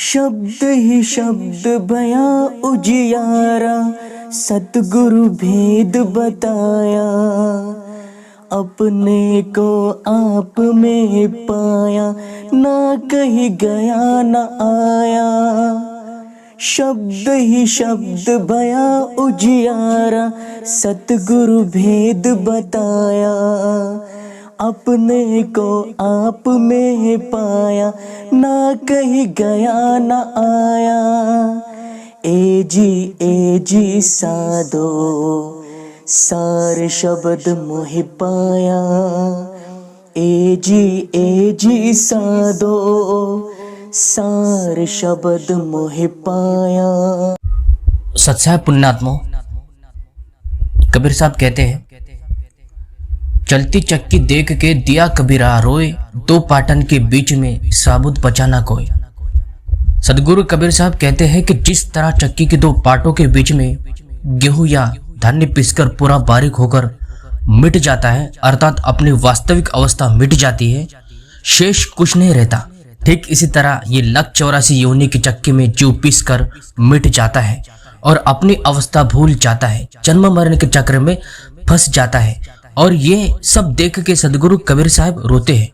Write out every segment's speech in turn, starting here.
शब्द ही शब्द बयां उजियारा, सतगुरु भेद बताया। अपने को आप में पाया, ना कहीं गया ना आया। शब्द ही शब्द बयां उजियारा, सतगुरु भेद बताया। अपने को आप में पाया, ना कहीं गया ना आया। ए जी साधो, सार शब्द मोहि पाया। ए जी साधो, सार शब्द मोहि पाया। सत्साह पुण्यात्मों, कबीर साहब कहते हैं, चलती चक्की देख के दिया कबीरा रोए, दो पाटन के बीच में साबुत बचाना कोई। सदगुरु कबीर साहब कहते हैं कि जिस तरह चक्की के दो पाटों के बीच में गेहूं या धान्य पीसकर पूरा बारीक होकर मिट जाता है, अर्थात अपनी वास्तविक अवस्था मिट जाती है, शेष कुछ नहीं रहता। ठीक इसी तरह ये 1,84 योनि की चक्की में जीव पीस कर मिट जाता है और अपनी अवस्था भूल जाता है, जन्म मरण के चक्र में फंस जाता है। और ये सब देख के सदगुरु कबीर साहब रोते हैं।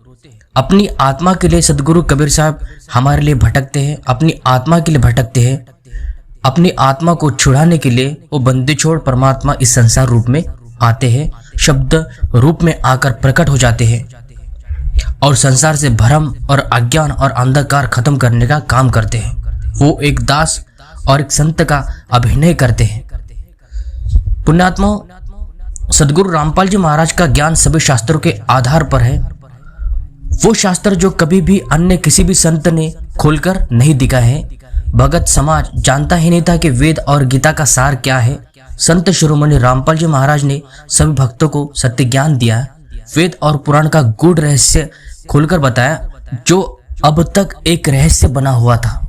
अपनी आत्मा के लिए सदगुरु कबीर साहब हमारे लिए भटकते हैं, अपनी आत्मा के लिए भटकते हैं। अपनी आत्मा को छुड़ाने के लिए वो बंदी छोड़ परमात्मा इस संसार रूप में आते हैं, शब्द रूप में आकर प्रकट हो जाते हैं और संसार से भ्रम और अज्ञान और अंधकार खत्म करने का काम करते हैं। वो एक दास और एक संत का अभिनय करते हैं। पुण्यात्मा, सदगुरु रामपाल जी महाराज का ज्ञान सभी शास्त्रों के आधार पर है। वो शास्त्र जो कभी भी अन्य किसी भी संत ने खोलकर नहीं दिखा है। भगत समाज जानता ही नहीं था कि वेद और गीता का सार क्या है। संत शिरोमणि रामपाल जी महाराज ने सभी भक्तों को सत्य ज्ञान दिया, वेद और पुराण का गूढ़ रहस्य खोलकर बताया, जो अब तक एक रहस्य बना हुआ था।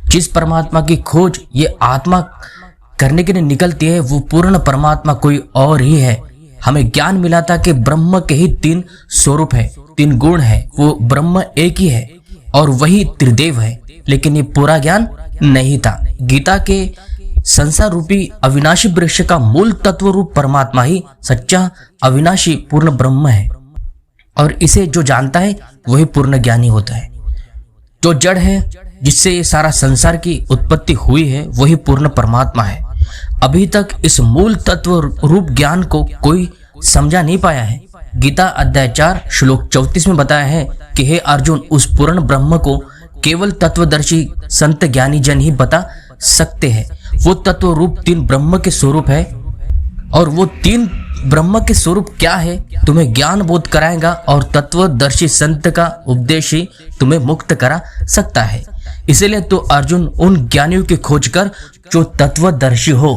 जिस परमात्मा की खोज ये आत्मा करने के लिए निकलती है, वो पूर्ण परमात्मा कोई और ही है। हमें ज्ञान मिला था कि ब्रह्म के ही 3 स्वरूप है, 3 गुण है, वो ब्रह्म एक ही है और वही त्रिदेव है। लेकिन ये पूरा ज्ञान नहीं था। गीता के संसार रूपी अविनाशी वृक्ष का मूल तत्व रूप परमात्मा ही सच्चा अविनाशी पूर्ण ब्रह्म है और इसे जो जानता है वही पूर्ण ज्ञानी होता है। जो जड़ है, जिससे ये सारा संसार की उत्पत्ति हुई है, वही पूर्ण परमात्मा है। अभी तक इस मूल तत्व रूप ज्ञान को कोई समझा नहीं पाया है। गीता अध्याय 4 श्लोक 34 में बताया है कि हे अर्जुन, उस पूर्ण ब्रह्म को केवल तत्वदर्शी संत ज्ञानी जन ही बता सकते हैं। वो तत्व रूप 3 ब्रह्म के स्वरूप है और वो 3 ब्रह्म के स्वरूप क्या है तुम्हें ज्ञान बोध कराएगा और तत्वदर्शी संत का उपदेश ही तुम्हें मुक्त करा सकता है। इसलिए तो अर्जुन उन ज्ञानियों की खोज कर जो तत्वदर्शी हो।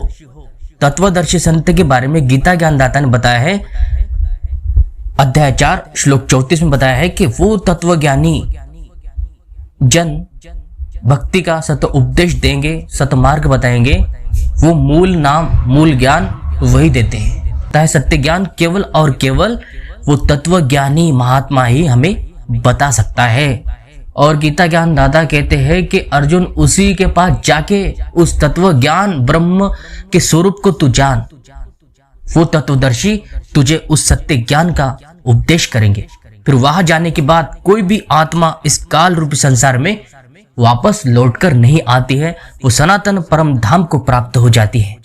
तत्वदर्शी संत के बारे में गीता ज्ञानदाता ने बताया है, अध्याय 4 श्लोक 34 में बताया है कि वो तत्वज्ञानी जन भक्ति का सत उपदेश देंगे, सतमार्ग बताएंगे। वो मूल नाम, मूल ज्ञान वही देते हैं। सत्य ज्ञान केवल और केवल वो तत्वज्ञानी महात्मा ही हमें बता सकता है। और गीता ज्ञान दाता कहते हैं कि अर्जुन, उसी के पास जाके उस तत्व ज्ञान ब्रह्म के स्वरूप को तू जान। वो तत्वदर्शी तुझे उस सत्य ज्ञान का उपदेश करेंगे। फिर वहां जाने के बाद कोई भी आत्मा इस काल रूपी संसार में वापस लौटकर नहीं आती है, वो सनातन परम धाम को प्राप्त हो जाती है।